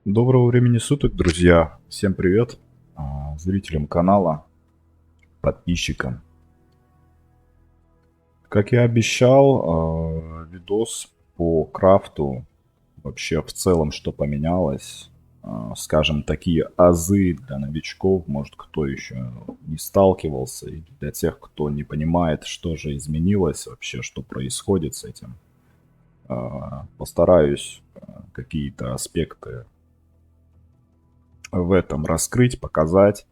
Доброго времени суток, друзья! Всем привет! Зрителям канала, подписчикам. Как я обещал, видос по крафту, вообще в целом, что поменялось. Скажем, такие азы для новичков, может, кто еще не сталкивался, и для тех, кто не понимает, что же изменилось вообще, что происходит с этим. Постараюсь какие-то аспекты в этом раскрыть, показать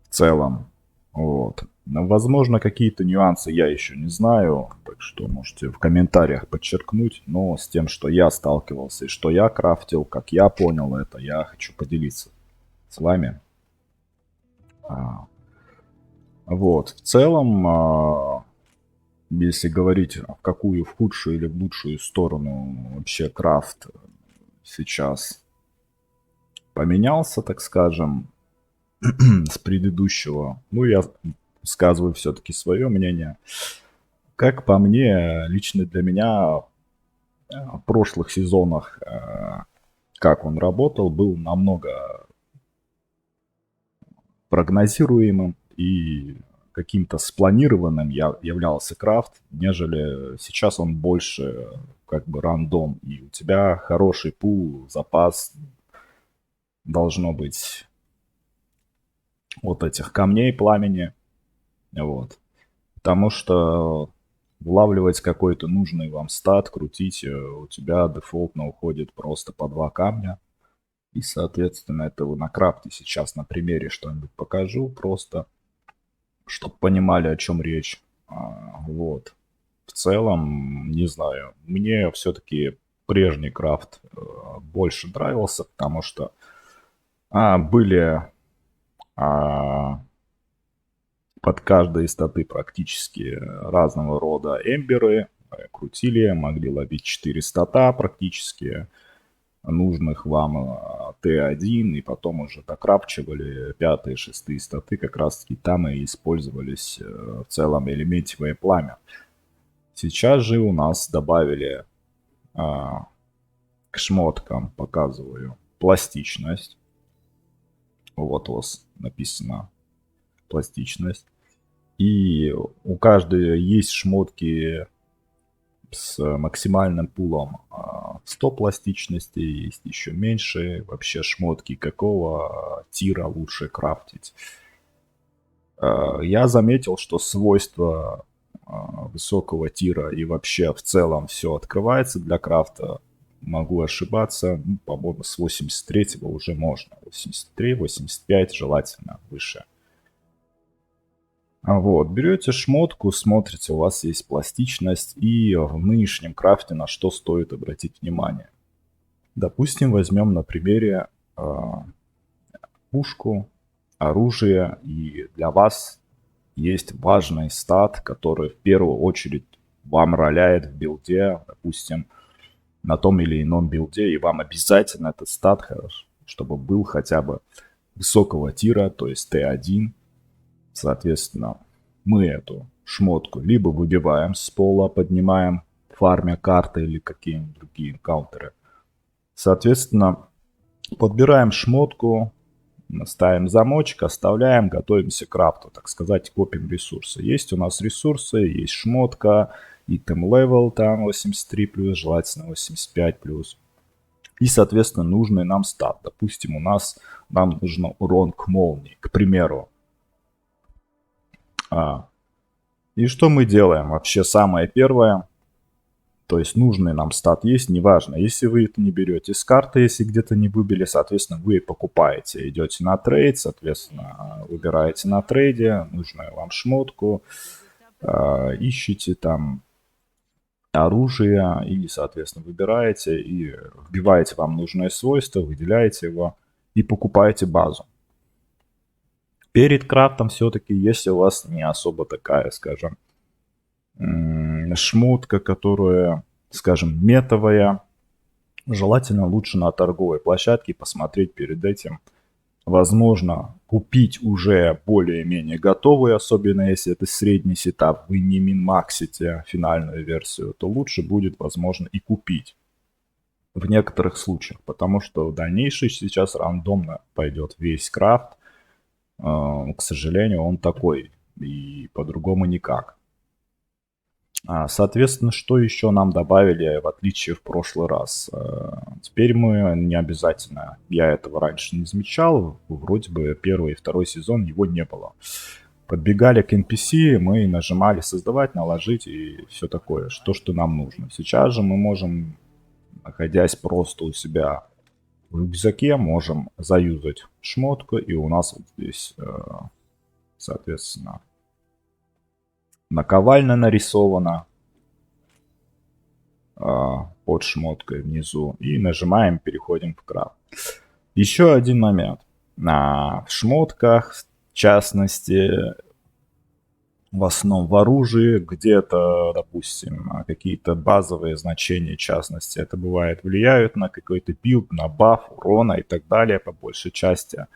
в целом. Вот. Но, возможно, какие-то нюансы я еще не знаю, так что можете в комментариях подчеркнуть. Но с тем, что я сталкивался и что я крафтил, как я понял это, я хочу поделиться с вами. А, Вот. В целом, если говорить, в какую, в худшую или в лучшую сторону вообще крафт сейчас поменялся, так скажем, с предыдущего. Ну, я сказываю все-таки свое мнение. Как по мне, лично для меня в прошлых сезонах, как он работал, был намного прогнозируемым и каким-то спланированным являлся крафт, нежели сейчас он больше как бы рандом. И у тебя хороший пул, запас должно быть вот этих камней пламени. Вот. Потому что вылавливать какой-то нужный вам стат, крутить, у тебя дефолтно уходит просто по 2 камня. И, соответственно, это вы на крафте сейчас на примере что-нибудь покажу, просто чтобы понимали, о чем речь. Вот. В целом, не знаю, мне все-таки прежний крафт больше нравился, потому что были а, под каждой из статы практически разного рода эмберы, крутили, могли ловить 4 стата практически, нужных вам Т1, и потом уже докрапчивали пятые, шестые статы, как раз таки там и использовались в целом элементивое пламя. Сейчас же у нас добавили к шмоткам, показываю, пластичность. Вот у вас написано пластичность. И у каждой есть шмотки с максимальным пулом 100 пластичностей, есть еще меньше. Вообще шмотки какого тира лучше крафтить. Я заметил, что свойства высокого тира и вообще в целом все открывается для крафта. Могу ошибаться, по-моему, с 83-го уже можно. 83, 85 желательно выше. Вот, берете шмотку, смотрите, у вас есть пластичность, и в нынешнем крафте на что стоит обратить внимание. Допустим, возьмем на примере пушку, оружие, и для вас есть важный стат, который в первую очередь вам роляет в билде, допустим, на том или ином билде, и вам обязательно этот стат, чтобы был хотя бы высокого тира, то есть Т1. Соответственно, мы эту шмотку либо выбиваем с пола, поднимаем, фармя карты или какие-нибудь другие каунтеры. Соответственно, подбираем шмотку, ставим замочек, оставляем, готовимся к крафту, так сказать, копим ресурсы. Есть у нас ресурсы, есть шмотка, item level там 83+, желательно 85+. И, соответственно, нужный нам стат. Допустим, нам нужен урон к молнии, к примеру. И что мы делаем? Вообще самое первое, то есть нужный нам стат есть, неважно. Если вы это не берете с карты, если где-то не выбили, соответственно, вы покупаете. Идете на трейд, соответственно, выбираете на трейде нужную вам шмотку, ищите там оружие и, соответственно, выбираете и вбиваете вам нужное свойство, выделяете его и покупаете базу. Перед крафтом все-таки, если у вас не особо такая, скажем, шмотка, которая, скажем, метовая, желательно лучше на торговой площадке посмотреть перед этим. Возможно, купить уже более-менее готовую, особенно если это средний сетап, вы не минмаксите финальную версию, то лучше будет, возможно, и купить. в некоторых случаях, потому что в дальнейшем сейчас рандомно пойдет весь крафт. К сожалению, он такой, и по-другому никак. Соответственно, что еще нам добавили, в отличие в прошлый раз? Теперь мы не обязательно, я этого раньше не замечал, вроде бы первый и второй сезон его не было. Подбегали к NPC, мы нажимали создавать, наложить и все такое, что нам нужно. Сейчас же мы можем, находясь просто у себя в рюкзаке, можем заюзать шмотку, и у нас вот здесь, соответственно, наковальня нарисована под шмоткой внизу. И нажимаем, переходим в крафт. Еще один момент. В шмотках, в частности, в основном в оружии, где-то, допустим, какие-то базовые значения, в частности, это бывает, влияют на какой-то билд, на баф, урона и так далее, по большей части.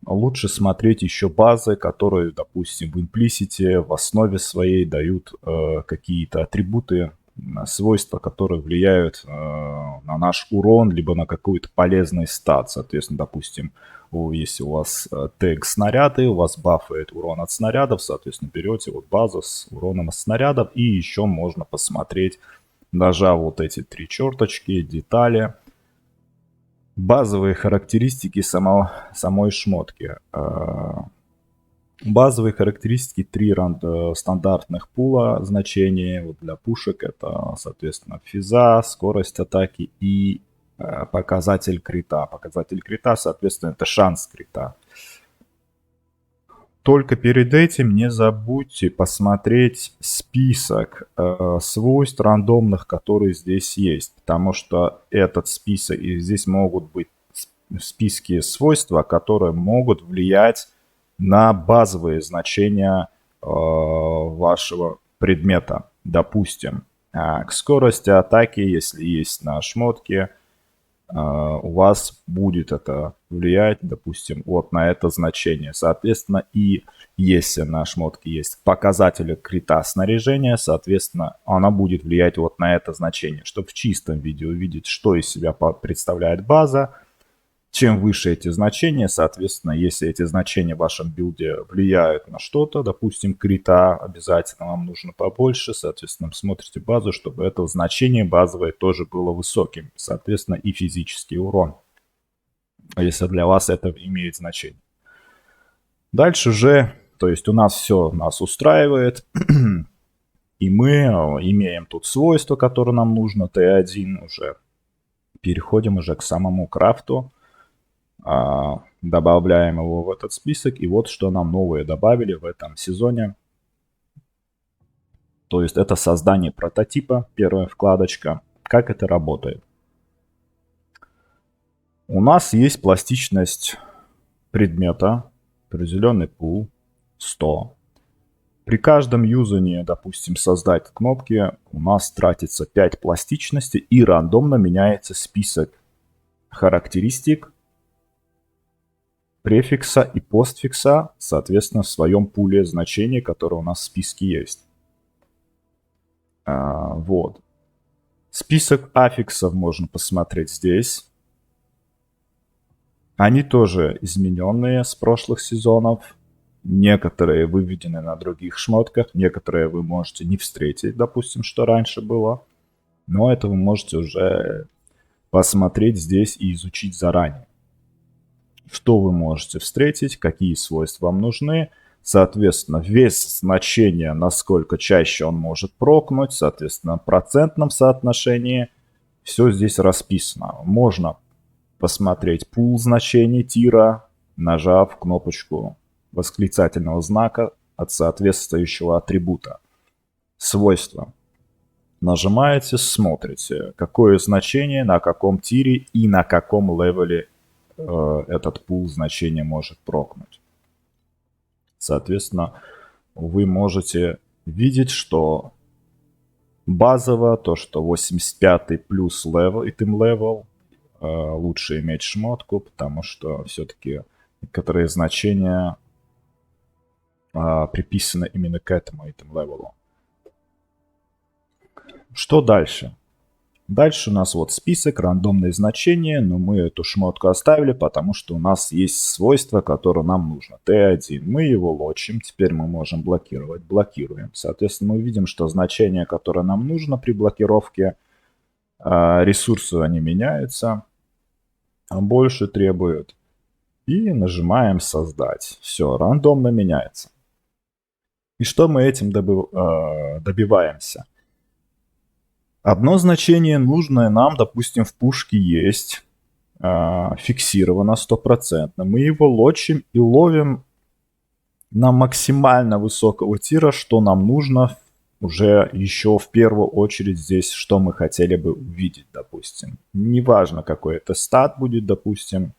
Лучше смотреть еще базы, которые, допустим, в имплисите, в основе своей дают какие-то атрибуты, свойства, которые влияют на наш урон, либо на какой-то полезный стат. Соответственно, допустим, если у вас тег снаряды, у вас бафает урон от снарядов, соответственно, берете вот базу с уроном от снарядов, и еще можно посмотреть, нажав вот эти 3 черточки, детали, базовые характеристики самой шмотки. Базовые характеристики 3 стандартных пула значения. Вот для пушек это, соответственно, физа, скорость атаки и показатель крита. Показатель крита, соответственно, это шанс крита. Только перед этим не забудьте посмотреть список свойств рандомных, которые здесь есть. Потому что этот список, и здесь могут быть списки свойств, которые могут влиять на базовые значения вашего предмета. Допустим, к скорости атаки, если есть на шмотке, у вас будет это влиять, допустим, вот на это значение. Соответственно, и если на шмотке есть показатели крита снаряжения, соответственно, она будет влиять вот на это значение, чтобы в чистом виде увидеть, что из себя представляет база. Чем выше эти значения, соответственно, если эти значения в вашем билде влияют на что-то, допустим, крита, обязательно вам нужно побольше, соответственно, смотрите базу, чтобы это значение базовое тоже было высоким, соответственно, и физический урон, если для вас это имеет значение. Дальше же, то есть у нас все нас устраивает, и мы имеем тут свойства, которые нам нужно, Т1 уже. Переходим уже к самому крафту. Добавляем его в этот список. И вот что нам новые добавили в этом сезоне. То есть это создание прототипа, первая вкладочка. Как это работает? У нас есть пластичность предмета, определенный пул, 100. При каждом юзании, допустим, создать кнопки, у нас тратится 5 пластичности и рандомно меняется список характеристик, префикса и постфикса, соответственно, в своем пуле значений, которые у нас в списке есть. Вот. Список аффиксов можно посмотреть здесь. Они тоже измененные с прошлых сезонов. Некоторые выведены на других шмотках, некоторые вы можете не встретить, допустим, что раньше было. Но это вы можете уже посмотреть здесь и изучить заранее. Что вы можете встретить, какие свойства вам нужны. Соответственно, вес значения, насколько чаще он может прокнуть, соответственно, в процентном соотношении. Все здесь расписано. Можно посмотреть пул значений тира, нажав кнопочку восклицательного знака от соответствующего атрибута. Свойства. Нажимаете, смотрите, какое значение, на каком тире и на каком левеле этот пул значения может прокнуть. Соответственно, вы можете видеть, что базово, то, что 85 плюс левел, итем левел, лучше иметь шмотку, потому что все-таки некоторые значения приписаны именно к этому итем левелу. Что дальше? Дальше у нас вот список, рандомные значения, но мы эту шмотку оставили, потому что у нас есть свойство, которое нам нужно. T1. Мы его лочим, теперь мы можем блокировать. Блокируем. Соответственно, мы видим, что значение, которое нам нужно при блокировке, ресурсы они меняются, а больше требуют. И нажимаем «Создать». Все, рандомно меняется. И что мы этим добиваемся? Одно значение, нужное нам, допустим, в пушке есть, фиксировано 100%. Мы его лочим и ловим на максимально высокого тира, что нам нужно уже еще в первую очередь здесь, что мы хотели бы увидеть, допустим. Неважно, какой это стат будет, допустим.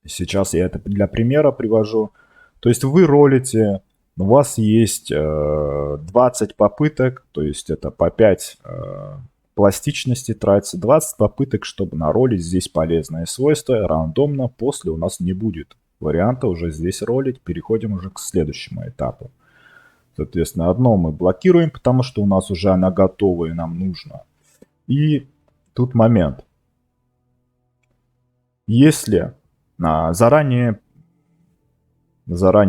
Сейчас я это для примера привожу. То есть вы ролите, у вас есть 20 попыток, то есть это по 5 пластичности тратится, 20 попыток, чтобы наролить здесь полезное свойство, рандомно, после у нас не будет варианта уже здесь ролить, переходим уже к следующему этапу. Соответственно, одно мы блокируем, потому что у нас уже она готова и нам нужно. И тут момент. Если заранее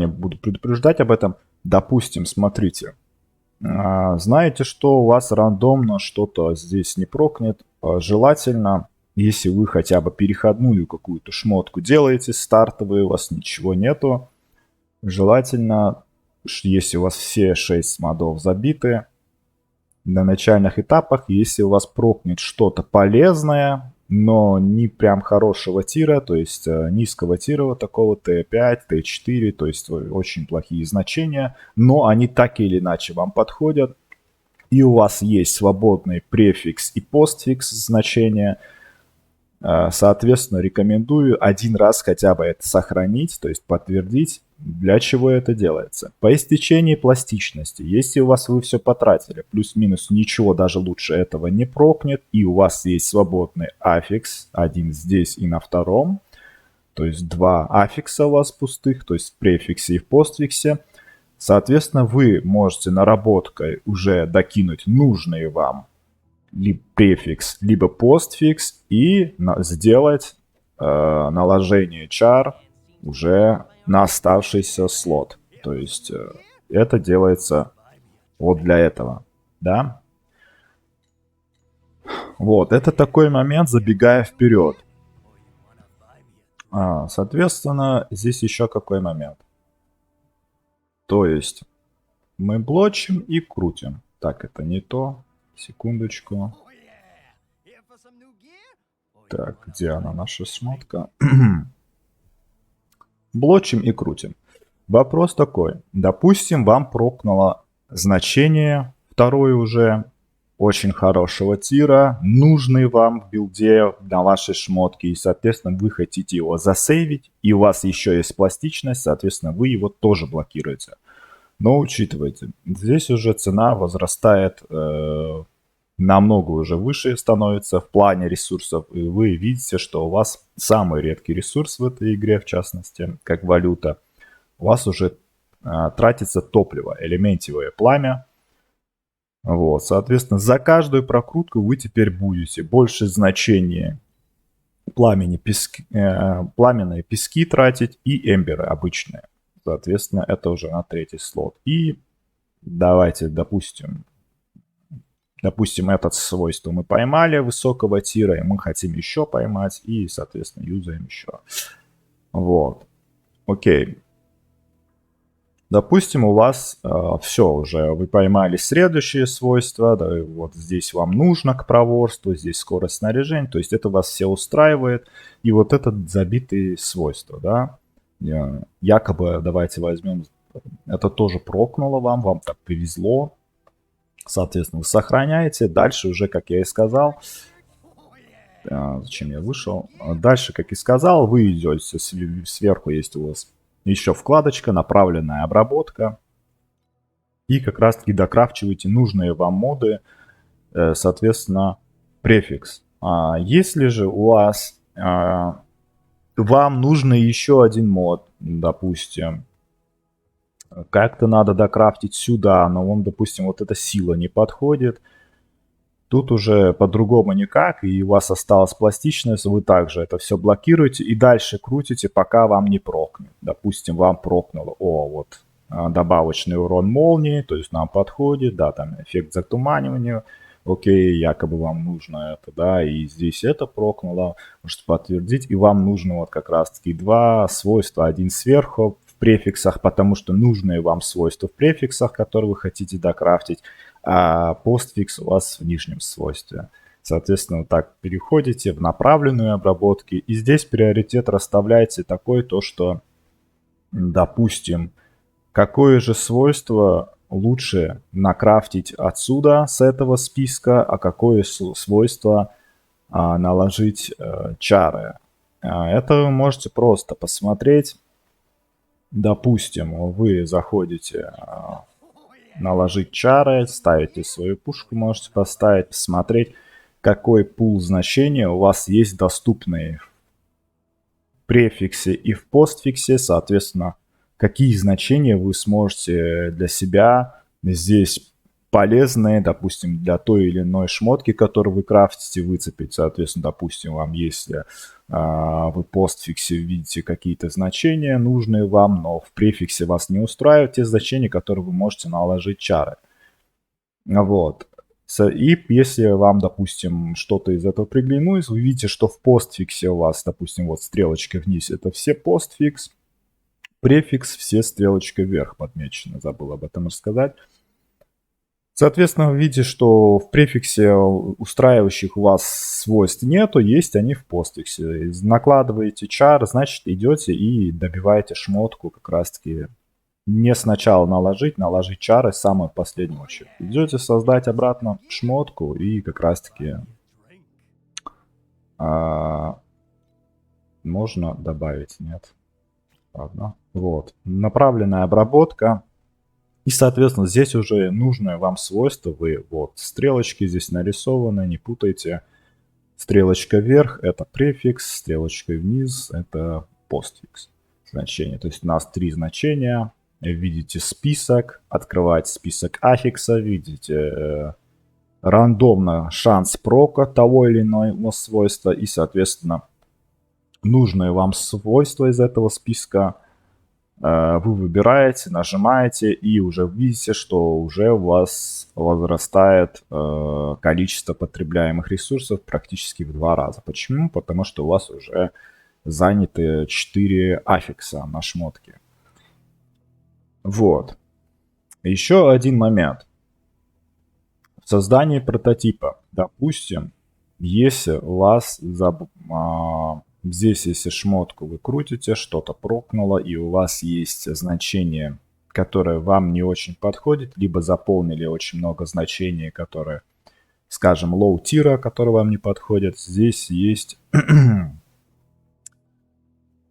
буду предупреждать об этом, допустим, смотрите, знаете, что у вас рандомно что-то здесь не прокнет, желательно, если вы хотя бы переходную какую-то шмотку делаете, стартовую, у вас ничего нету, желательно, если у вас все 6 модов забиты, на начальных этапах, если у вас прокнет что-то полезное, но не прям хорошего тира, то есть низкого тира вот такого Т5, Т4, то есть очень плохие значения, но они так или иначе вам подходят, и у вас есть свободный префикс и постфикс значения, соответственно, рекомендую один раз хотя бы это сохранить, то есть подтвердить, для чего это делается. По истечении пластичности, если у вас вы все потратили, плюс-минус ничего даже лучше этого не прокнет, и у вас есть свободный аффикс, один здесь и на втором, то есть 2 аффикса у вас пустых, то есть в префиксе и в постфиксе, соответственно, вы можете наработкой уже докинуть нужные вам либо префикс, либо постфикс и сделать наложение чар уже на оставшийся слот. То есть это делается вот для этого, да. Вот, это такой момент, забегая вперед. Соответственно, здесь еще какой момент. То есть мы блочим и крутим. Так, это не то. Секундочку. Так, где она, наша шмотка? Блочим и крутим. Вопрос такой. Допустим, вам прокнуло значение, второе уже, очень хорошего тира, нужный вам в билде для вашей шмотки, и, соответственно, вы хотите его засейвить, и у вас еще есть пластичность, соответственно, вы его тоже блокируете. Но учитывайте, здесь уже цена возрастает намного уже выше становится в плане ресурсов, и вы видите, что у вас самый редкий ресурс в этой игре, в частности, как валюта, у вас уже тратится топливо, элементивое пламя. Вот, соответственно, за каждую прокрутку вы теперь будете больше значения пламенные пески тратить и эмберы обычные. Соответственно, это уже на третий слот. И давайте, допустим, это свойство мы поймали высокого тира, и мы хотим еще поймать, и, соответственно, юзаем еще. Вот. Окей. Допустим, у вас все уже, вы поймали следующее свойство, да, вот здесь вам нужно к проворству, здесь скорость снаряжения, то есть это вас все устраивает, и вот это забитые свойства, да, якобы, давайте возьмем, это тоже прокнуло вам так повезло, соответственно, вы сохраняете, дальше уже, как я и сказал, зачем я вышел, дальше, как и сказал, вы идете, сверху есть у вас еще вкладочка, направленная обработка. И как раз таки докрафчиваете нужные вам моды, соответственно, префикс. Если же у вас вам нужно еще один мод, допустим, как-то надо докрафтить сюда, но вам, допустим, вот эта сила не подходит, Тут уже по-другому никак, и у вас осталась пластичность, вы также это все блокируете и дальше крутите, пока вам не прокнет. Допустим, вам прокнуло, вот добавочный урон молнии, то есть нам подходит, да, там эффект затуманивания, окей, якобы вам нужно это, да, и здесь это прокнуло, можете подтвердить, и вам нужно вот как раз-таки два свойства, один сверху в префиксах, потому что нужные вам свойства в префиксах, которые вы хотите докрафтить, а постфикс у вас в нижнем свойстве. Соответственно, вот так переходите в направленную обработку, и здесь приоритет расставляете такой, то что, допустим, какое же свойство лучше накрафтить отсюда, с этого списка, а какое свойство наложить чары. Это вы можете просто посмотреть. Допустим, вы заходите наложить чары, ставите свою пушку, можете поставить, посмотреть, какой пул значения у вас есть доступные в префиксе и в постфиксе, соответственно, какие значения вы сможете для себя здесь полезные, допустим, для той или иной шмотки, которую вы крафтите, выцепить. Соответственно, допустим, вам если вы в постфиксе видите какие-то значения, нужные вам, но в префиксе вас не устраивают те значения, которые вы можете наложить чары. Вот. И если вам, допустим, что-то из этого приглянулось, вы видите, что в постфиксе у вас, допустим, вот стрелочка вниз, это все постфикс, префикс, все стрелочка вверх подмечены, забыл об этом рассказать. Соответственно, вы видите, что в префиксе устраивающих у вас свойств нету, есть они в постфиксе. Накладываете чар, значит, идете и добиваете шмотку как раз-таки не сначала наложить чары, самую последнюю очередь. Идете создать обратно шмотку и как раз-таки можно добавить, нет. Ладно. Вот. Направленная обработка. И, соответственно, здесь уже нужное вам свойство. Вы вот стрелочки здесь нарисованы, не путайте. Стрелочка вверх – это префикс, стрелочка вниз – это постфикс значение. То есть у нас 3 значения. Видите список, открываете список аффикса, видите рандомно шанс прока того или иного свойства и, соответственно, нужное вам свойство из этого списка вы выбираете, нажимаете и уже видите, что уже у вас возрастает количество потребляемых ресурсов практически в 2 раза. Почему? Потому что у вас уже заняты 4 аффикса на шмотке. Вот. Еще один момент. В создании прототипа, допустим, если у вас здесь, если шмотку вы крутите, что-то прокнуло, и у вас есть значение, которое вам не очень подходит, либо заполнили очень много значений, которые, скажем, low-тира, которые вам не подходят, здесь есть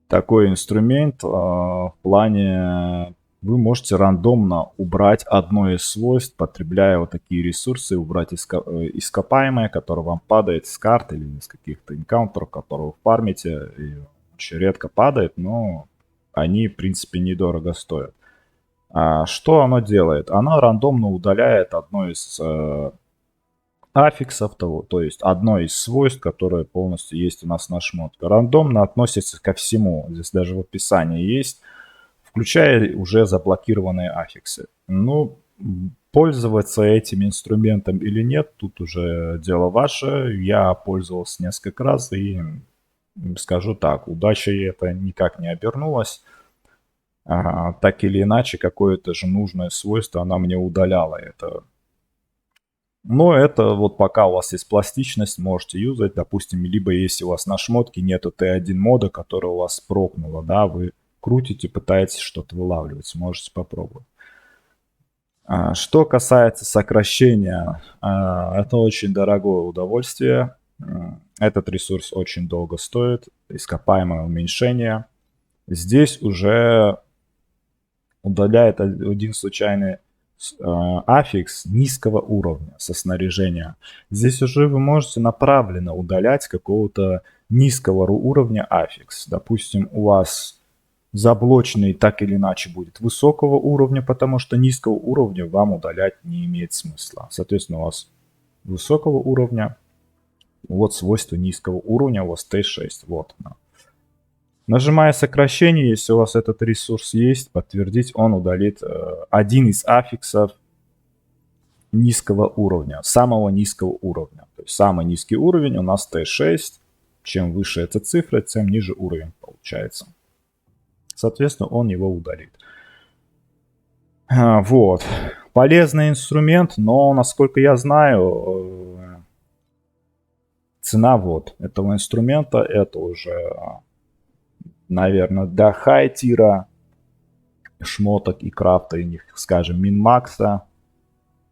такой инструмент в плане вы можете рандомно убрать одно из свойств, потребляя вот такие ресурсы, убрать ископаемое, которое вам падает с карт или из каких-то энкаунтеров, которые вы фармите, и очень редко падает, но они, в принципе, недорого стоят. Что оно делает? Оно рандомно удаляет одно из аффиксов того, то есть одно из свойств, которое полностью есть у нас на шмотке. Рандомно относится ко всему. Здесь даже в описании есть, включая уже заблокированные аффиксы. Ну, пользоваться этим инструментом или нет, тут уже дело ваше. Я пользовался несколько раз и скажу так, удачей это никак не обернулось. Так или иначе, какое-то же нужное свойство она мне удаляла. Но это вот пока у вас есть пластичность, можете юзать. Допустим, либо если у вас на шмотке нету Т1 мода, который у вас прокнуло, да, вы крутите, пытаетесь что-то вылавливать, можете попробовать. Что касается сокращения, это очень дорогое удовольствие. Этот ресурс очень долго стоит, ископаемое уменьшение. Здесь уже удаляет один случайный аффикс низкого уровня со снаряжения. Здесь уже вы можете направленно удалять какого-то низкого уровня аффикс. Допустим, у вас заблоченный так или иначе будет высокого уровня, потому что низкого уровня вам удалять не имеет смысла. Соответственно, у вас высокого уровня, вот свойство низкого уровня, у вас T6, вот оно. Нажимая сокращение, если у вас этот ресурс есть, подтвердить, он удалит один из аффиксов низкого уровня, самого низкого уровня. То есть самый низкий уровень у нас T6. Чем выше эта цифра, тем ниже уровень получается. Соответственно, он его удалит. Вот. Полезный инструмент, но, насколько я знаю, цена вот этого инструмента, это уже, наверное, до хай-тира шмоток и крафта, и, скажем, мин-макса,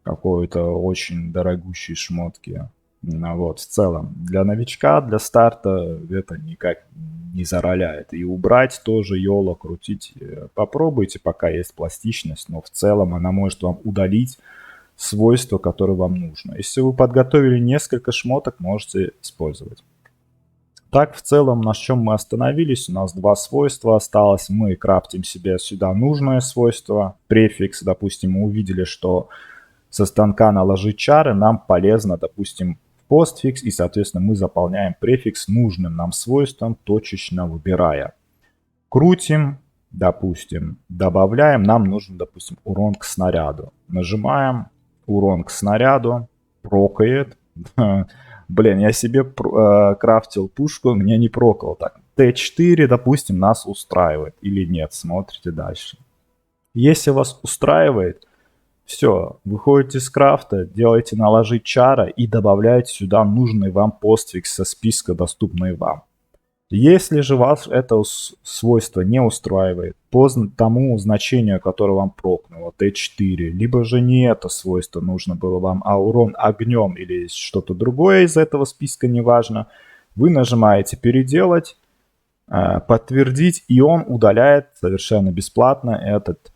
какой-то очень дорогущие шмотки. Вот, в целом, для новичка, для старта это никак не зароляет. И убрать тоже YOLO, крутить попробуйте, пока есть пластичность, но в целом она может вам удалить свойства, которые вам нужно. Если вы подготовили несколько шмоток, можете использовать. Так, в целом, на чем мы остановились, у нас два свойства осталось. Мы крафтим себе сюда нужное свойство, префикс, допустим, мы увидели, что со станка наложить чары нам полезно, допустим, постфикс, и, соответственно, мы заполняем префикс нужным нам свойством, точечно выбирая. Крутим, допустим, добавляем, нам нужен, допустим, урон к снаряду. Нажимаем, урон к снаряду, прокает. Блин, я себе крафтил пушку, мне не прокал так. Т4, допустим, нас устраивает или нет, смотрите дальше. Если вас устраивает, все, выходите с крафта, делаете наложить чара и добавляете сюда нужный вам постфикс со списка, доступный вам. Если же вас это свойство не устраивает по тому значению, которое вам прокнуло, Т4, либо же не это свойство нужно было вам, а урон огнем или что-то другое из этого списка, неважно, вы нажимаете «Переделать», «Подтвердить», и он удаляет совершенно бесплатно этот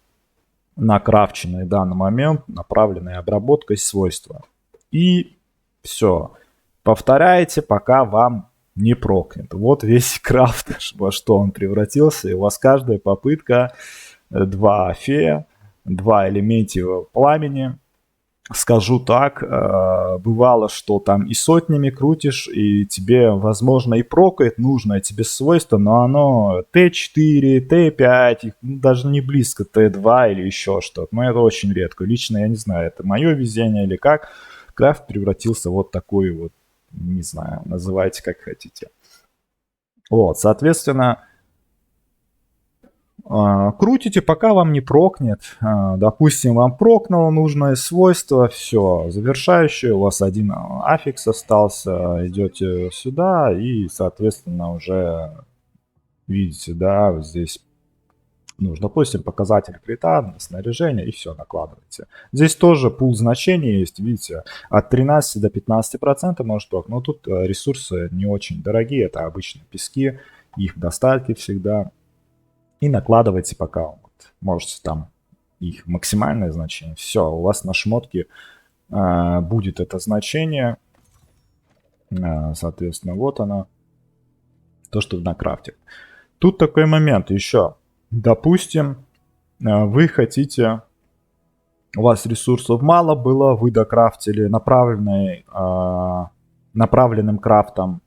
накрафченные в данный момент, направленной обработкой свойства. И все. Повторяете, пока вам не прокнет. Вот весь крафт, во что он превратился. И у вас каждая попытка 2 фея, 2 элементива пламени. Скажу так, бывало, что там и сотнями крутишь, и тебе, возможно, и прокает нужное тебе свойство, но оно Т4, Т5, даже не близко Т2 или еще что-то. Но это очень редко. Лично я не знаю, это мое везение или как. Крафт превратился вот такой вот, не знаю, называйте как хотите. Вот, соответственно, крутите, пока вам не прокнет. Допустим, вам прокнуло нужное свойство, все, завершающее, у вас один аффикс остался, идете сюда и, соответственно, уже видите, да, здесь нужно, допустим, показатель крита, снаряжение и все, накладываете. Здесь тоже пул значений есть, видите, от 13 до 15% может прокнуть, но тут ресурсы не очень дорогие, это обычные пески, их достатки всегда. И накладывайте пока вот, можете там их максимальное значение. Все, у вас на шмотке будет это значение. Соответственно, вот оно. То, что на крафте. Тут такой момент еще. Допустим, вы хотите... У вас ресурсов мало было, вы докрафтили направленным крафтом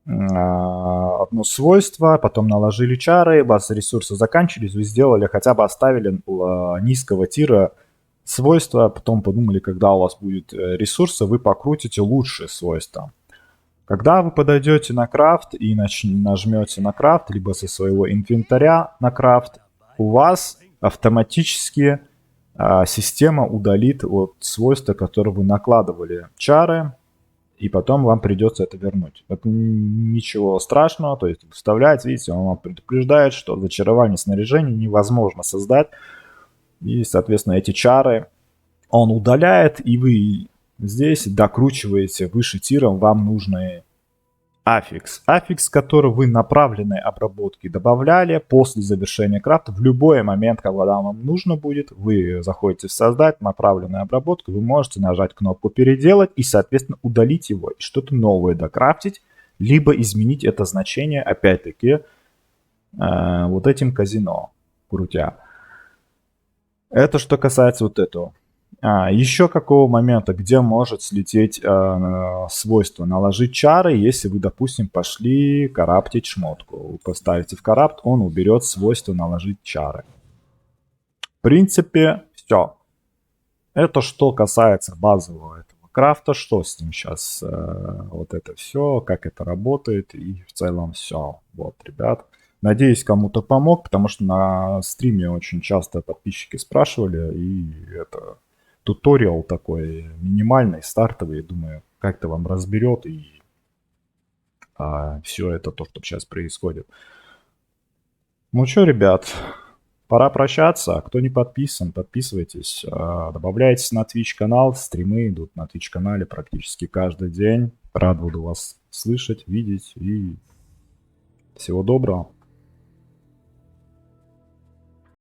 одно свойство, потом наложили чары, у вас ресурсы заканчивались, вы сделали, хотя бы оставили низкого тира свойства, потом подумали, когда у вас будет ресурсы, вы покрутите лучшие свойства. Когда вы подойдете на крафт и нажмете на крафт, либо со своего инвентаря на крафт, у вас автоматически система удалит вот свойства, которые вы накладывали чары, и потом вам придется это вернуть. Это ничего страшного, то есть вставляете, видите, он вам предупреждает, что зачарование снаряжения невозможно создать. И, соответственно, эти чары он удаляет, и вы здесь докручиваете выше тиром вам нужный аффикс. Аффикс, который вы направленной обработки добавляли после завершения крафта. В любой момент, когда вам нужно будет, вы заходите в создать направленную обработку, вы можете нажать кнопку переделать и, соответственно, удалить его и что-то новое докрафтить, либо изменить это значение, опять-таки, вот этим казино, крутя. Это что касается вот этого. Еще какого момента, где может слететь свойство наложить чары, если вы, допустим, пошли караптить шмотку. Вы поставите в карапт, он уберет свойство наложить чары. В принципе, все. Это что касается базового этого крафта, что с ним сейчас, вот это все, как это работает, и в целом все. Вот, ребят. Надеюсь, кому-то помог, потому что на стриме очень часто подписчики спрашивали, и это туториал такой минимальный, стартовый, думаю, как-то вам разберет, и все это то, что сейчас происходит. Ну что, ребят, пора прощаться. Кто не подписан, подписывайтесь. Добавляйтесь на Twitch канал. Стримы идут на Twitch канале практически каждый день. Рад буду вас слышать, видеть. И всего доброго.